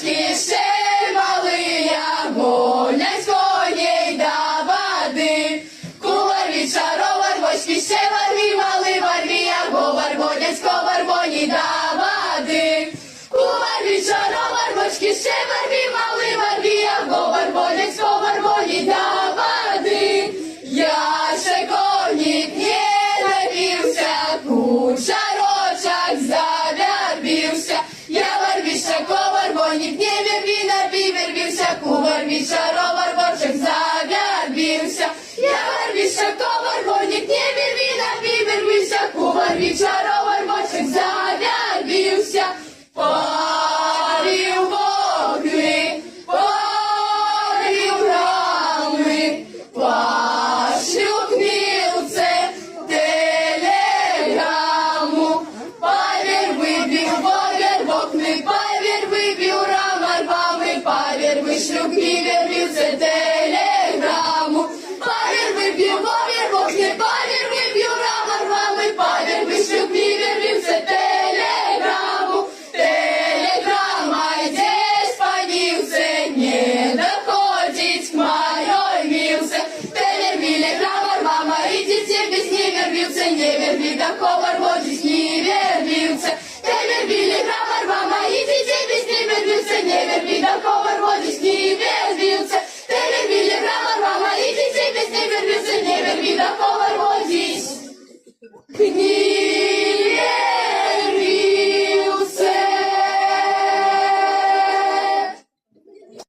Бочки ще малыя, гонять коней до воды. Кувар вечаровар, бочки ще ворви, малый ворви, а говор гонять ковар гони до воды. Кувар вечаровар, бочки ще ворви, малый ворви, а говор гонять ковар гони до воды. Я ще коник не напился, кучерочек завербился. Я ворвися, ковар, гоник не верви, напи вервился, кувар вечаровар, борчик завербился. Я ворвися, ковар, гоник не верви, напи вервился, кувар вечаровар, борчик завербился. Парил вогни, парил рами, пошлю книлце телеграмму. Павер выбил вогер, вокны, павер выбил рамар, вамы, павер вышлю книвер, вился телеграмму. Павер выбил вогер, вокны, павер выбил рамар, вамы, павер вышлю книвер, вился телеграмму. Телеграмма здесь понился, не доходить к моей милце. Телер, милиграммар, мама, идите без не вервился, не верви, да ковар, вот здесь не вервился. Телер, милиграммар, мама, идите без не вервился, не верви, да ковар, вот здесь не вервился.